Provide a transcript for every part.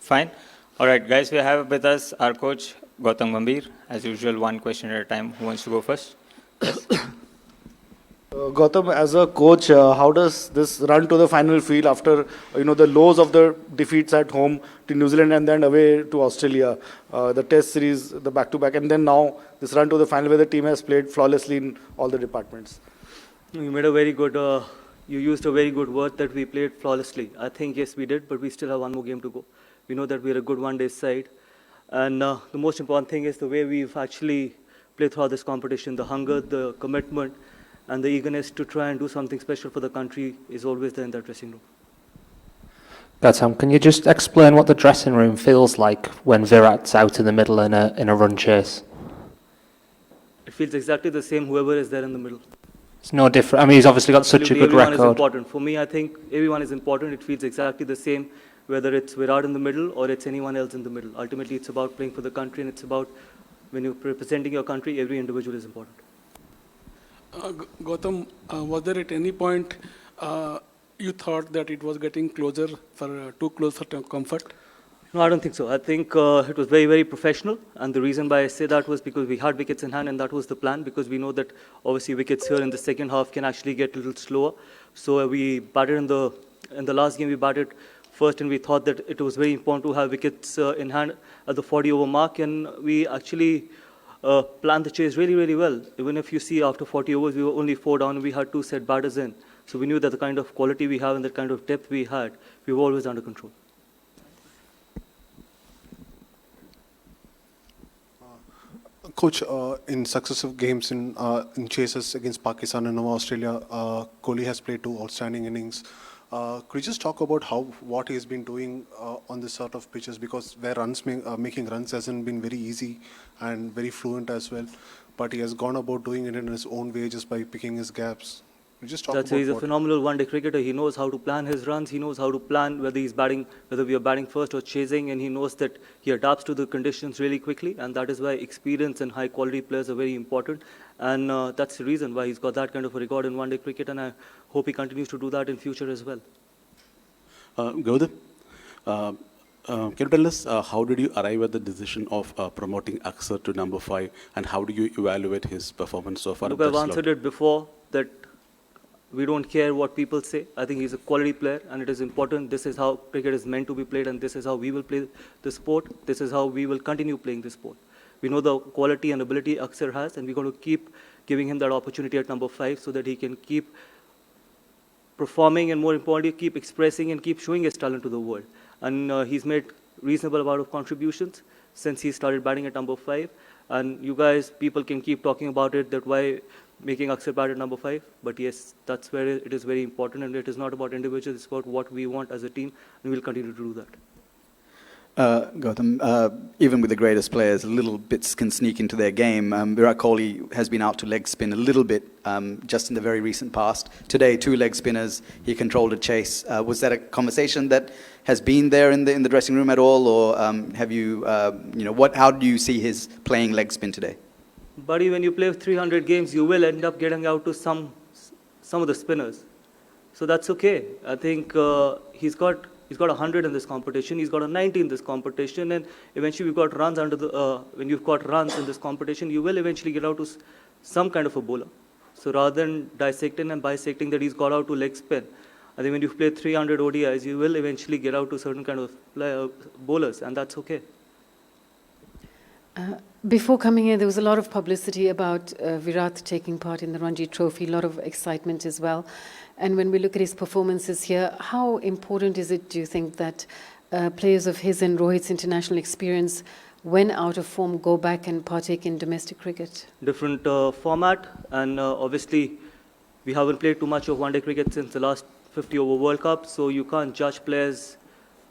Fine. All right, guys, we have with us our coach, Gautam Gambhir. As usual, one question at a time. Who wants to go first? Yes. Gautam, as a coach, how does this run to the final feel after the lows of the defeats at home to New Zealand and then away to Australia, the Test series, the back-to-back, and then now this run to the final where the team has played flawlessly in all the departments? You made a very good. You used a very good word that we played flawlessly. I think yes, we did, but we still have one more game to go. We know that we're a good one-day side, and the most important thing is the way we've actually played throughout this competition. The hunger, the commitment, and the eagerness to try and do something special for the country is always there in that dressing room. Gautam, can you just explain what the dressing room feels like when Virat's out in the middle in a run chase? It feels exactly the same whoever is there in the middle. It's no different. I mean, he's obviously got such a good Everyone record. is important. For me, I think everyone is important. It feels exactly the same, whether it's Virat in the middle or it's anyone else in the middle. Ultimately, it's about playing for the country, and it's about when you're representing your country, every individual is important. Gautam, was there at any point you thought that it was getting closer for too close for comfort? No, I don't think so. I think it was very, very professional, and the reason why I say that was because we had wickets in hand, and that was the plan, because we know that obviously wickets here in the second half can actually get a little slower. So we batted in the last game, we batted first, and we thought that it was very important to have wickets in hand at the 40-over mark, and we actually planned the chase really, really well. Even if you see after 40 overs, we were only 4 down, and we had 2 set batters in. So we knew that the kind of quality we have and the kind of depth we had, we were always under control. Coach, in successive games in chases against Pakistan and now Australia, Kohli has played 2 outstanding innings. Could you just talk about what he's been doing on this sort of pitches? Because where making runs hasn't been very easy and very fluent as well, but he has gone about doing it in his own way just by picking his gaps. Just talk He's a phenomenal one-day cricketer. He knows how to plan his runs. He knows how to plan whether we are batting first or chasing, and he knows that he adapts to the conditions really quickly, and that is why experience and high-quality players are very important. And that's the reason why he's got that kind of a record in one-day cricket, and I hope he continues to do that in future as well. Gautam, can you tell us how did you arrive at the decision of promoting Axar to number 5, and how do you evaluate his performance so far? Look, I've answered it before that we don't care what people say. I think he's a quality player, and it is important. This is how cricket is meant to be played, and this is how we will play the sport. This is how we will continue playing the sport. We know the quality and ability Axar has, and we're going to keep giving him that opportunity at number 5 so that he can keep performing and, more importantly, keep expressing and keep showing his talent to the world. And he's made reasonable amount of contributions since he started batting at number 5. And you guys, people can keep talking about it, that why making Axar bat at number 5. But yes, that's where it is very important, and it is not about individuals, it's about what we want as a team, and we'll continue to do that. Gautam, even with the greatest players, little bits can sneak into their game. Virat Kohli has been out to leg spin a little bit just in the very recent past. Today, 2 leg spinners, he controlled a chase. Was that a conversation that has been there in the dressing room at all, or have you, how do you see his playing leg spin today? Buddy, when you play 300 games, you will end up getting out to some of the spinners. So that's okay. I think he's got 100 in this competition. He's got a 90 in this competition, and eventually we've got runs when you've got runs in this competition, you will eventually get out to some kind of a bowler. So rather than dissecting and bisecting that he's got out to leg spin, I think when you've played 300 ODIs, you will eventually get out to certain kind of bowlers, and that's okay. Before coming here, there was a lot of publicity about Virat taking part in the Ranji Trophy, a lot of excitement as well. And when we look at his performances here, how important is it, do you think, that players of his and Rohit's international experience, when out of form, go back and partake in domestic cricket? Different format, and obviously we haven't played too much of one-day cricket since the last 50-over World Cup, so you can't judge players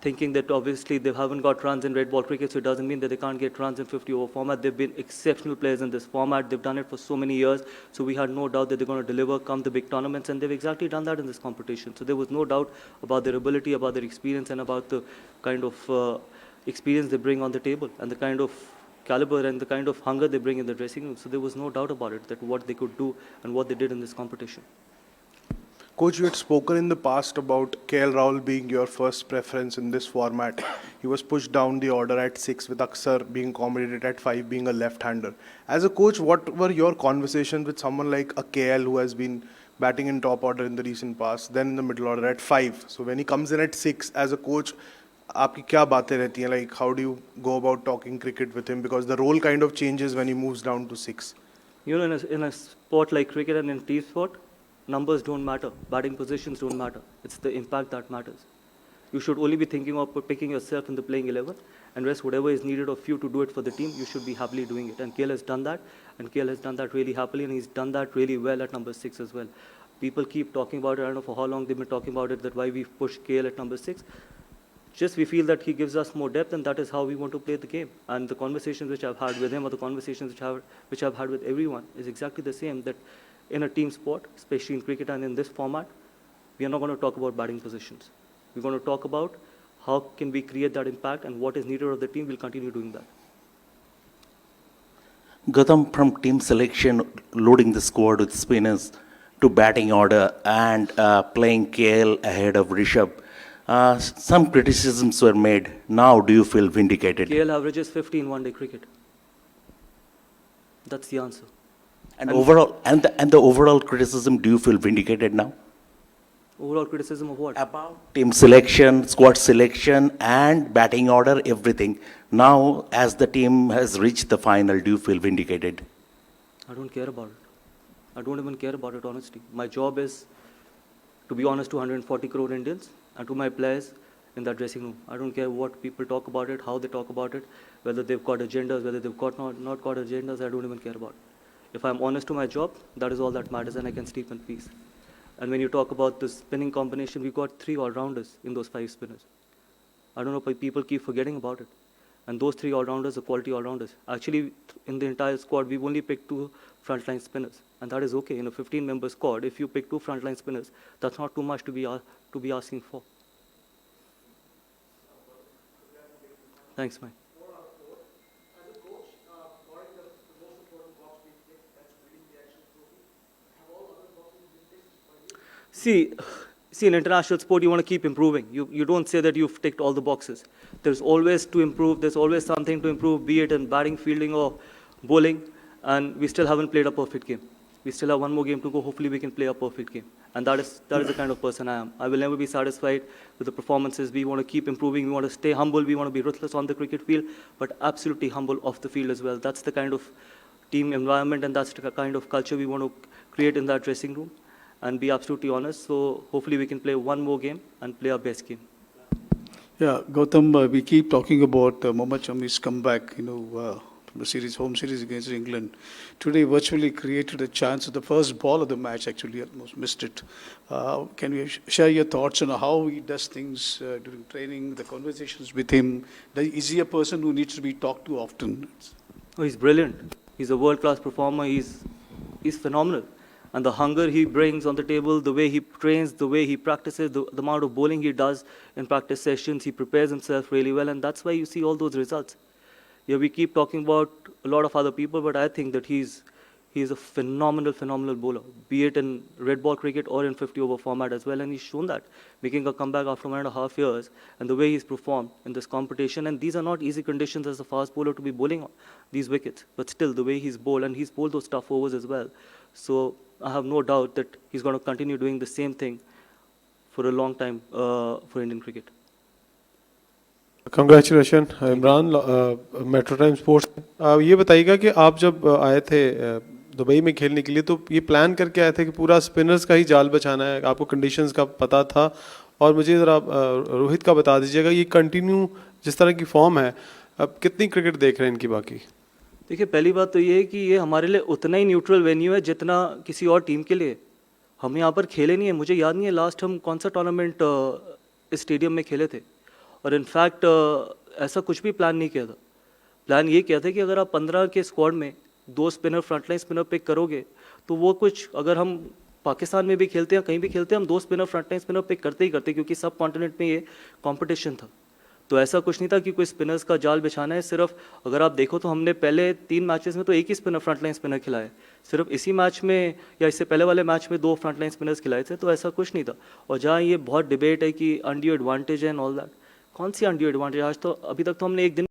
thinking that obviously they haven't got runs in red ball cricket, so it doesn't mean that they can't get runs in 50-over format. They've been exceptional players in this format. They've done it for so many years, so we had no doubt that they're going to deliver come the big tournaments, and they've exactly done that in this competition. So there was no doubt about their ability, about their experience, and about the kind of experience they bring on the table, and the kind of caliber and the kind of hunger they bring in the dressing room. So there was no doubt about it, that what they could do and what they did in this competition. Coach, you had spoken in the past about KL Rahul being your first preference in this format. He was pushed down the order at 6 with Aksar being accommodated at 5 being a left-hander. As a coach, what were your conversations with someone like a KL who has been batting in top order in the recent past, then in the middle order at 5? So when he comes in at 6, as a coach, आपकी क्या बातें रहती हैं? Like, how do you go about talking cricket with him? Because the role kind of changes when he moves down to 6. You know, in a sport like cricket and in team sport, numbers don't matter. Batting positions don't matter. It's the impact that matters. You should only be thinking of picking yourself in the playing 11 and rest whatever is needed of you to do it for the team. You should be happily doing it. And KL has done that. And KL has done that really happily. And he's done that really well at number 6 as well. People keep talking about it. I don't know for how long they've been talking about it, that why we've pushed KL at number 6. Just we feel that he gives us more depth, and that is how we want to play the game. And the conversations which I've had with him, or the conversations which I've had with everyone, is exactly the same. That in a team sport, especially in cricket and in this format, we are not going to talk about batting positions. We're going to talk about how can we create that impact, and what is needed of the team. We'll continue doing that. Gautam, from team selection, loading the squad with spinners, to batting order and playing KL ahead of Rishabh, some criticisms were made. Now, do you feel vindicated? KL averages 50 in one-day cricket. That's the answer. And overall, and the overall criticism, do you feel vindicated now? Overall criticism of what? About team selection, squad selection, and batting order, everything. Now, as the team has reached the final, do you feel vindicated? I don't care about it. I don't even care about it, honestly. My job is to be honest to 140 crore Indians and to my players in that dressing room. I don't care what people talk about it, how they talk about it, whether they've got agendas, whether they've got not got agendas. I don't even care about it. If I'm honest to my job, that is all that matters, and I can sleep in peace. And when you talk about the spinning combination, we got 3 all-rounders in those 5 spinners. I don't know why people keep forgetting about it. And those 3 all-rounders are quality all-rounders. Actually, in the entire squad, we've only picked 2 frontline spinners. And that is okay. In a 15-member squad, if you pick 2 frontline spinners, that's not too much to be asking for. Thanks, Mike. See, in international sport, you want to keep improving. You don't say that you've ticked all the boxes. There's always to improve. There's always something to improve, be it in batting, fielding, or bowling. And we still haven't played a perfect game. We still have one more game to go. Hopefully, we can play a perfect game. And that is the kind of person I am. I will never be satisfied with the performances. We want to keep improving. We want to stay humble. We want to be ruthless on the cricket field, but absolutely humble off the field as well. That's the kind of team environment, and that's the kind of culture we want to create in that dressing room. And be absolutely honest. So hopefully we can play one more game and play our best game. Yeah, Gautam, we keep talking about Mohammad Shami's comeback, from the home series against England. Today virtually created a chance at the first ball of the match, actually almost missed it. Can you share your thoughts on how he does things during training, the conversations with him? Is he a person who needs to be talked to often? Oh, he's brilliant. He's a world-class performer. He's phenomenal. And the hunger he brings on the table, the way he trains, the way he practices, the amount of bowling he does in practice sessions, he prepares himself really well, and that's why you see all those results. Yeah, we keep talking about a lot of other people, but I think that he's a phenomenal bowler, be it in red ball cricket or in 50-over format as well, and he's shown that, making a comeback after 1.5 years, and the way he's performed in this competition. And these are not easy conditions as a fast bowler to be bowling on these wickets, but still the way he's bowled, and he's bowled those tough overs as well. So I have no doubt that he's going to continue doing the same thing for a long time for Indian cricket. Congratulation Imran metro time sports ये बताइएगा कि आप जब आए थे Dubai में खेलने के लिए तो ये प्लान करके आए थे कि पूरा स्पिनर्स का ही जाल बचाना है, आपको कंडीशंस का पता था? और मुझे ज़रा रोहित का बता दीजिएगा, ये कंटिन्यू जिस तरह की फॉर्म है, अब कितनी क्रिकेट देख रहे हैं इनकी? बाकी देखिए, पहली बात तो ये है कि ये हमारे लिए उतना ही न्यूट्रल वेन्यू है जितना किसी और टीम के लिए। हम यहाँ पर खेले नहीं है, मुझे याद नहीं है लास्ट हम कौन सा टूर्नामेंट इस स्टेडियम में खेले थे। और इनफैक्ट ऐसा कुछ भी प्लान नहीं किया था। प्लान ये किया था कि अगर आप 15 के स्क्वाड में 2 स्पिनर, फ्रंटलाइन स्पिनर पिक करोगे तो वो कुछ, अगर हम पाकिस्तान में भी खेलते हैं, कहीं भी खेलते हैं, हम 2 स्पिनर, फ्रंटलाइन स्पिनर पिक करते ही करते, क्योंकि सब कॉन्टिनेंट में ये कॉम्पिटिशन था। तो ऐसा कुछ नहीं था कि कोई स्पिनर्स का जाल बिछाना है। सिर्फ अगर आप देखो तो हमने पहले 3 मैचेस में तो एक ही स्पिनर फ्रंटलाइन स्पिनर खिलाया है। सिर्फ इसी मैच में या इससे पहले वाले मैच में 2 फ्रंटलाइन स्पिनर्स खिलाए थे, तो ऐसा कुछ नहीं था। और जहाँ ये बहुत डिबेट है कि अनड्यू एडवांटेज है एंड ऑल दैट, कौन सी अनड्यू एडवांटेज? आज तो अभी तक तो हमने एक दिन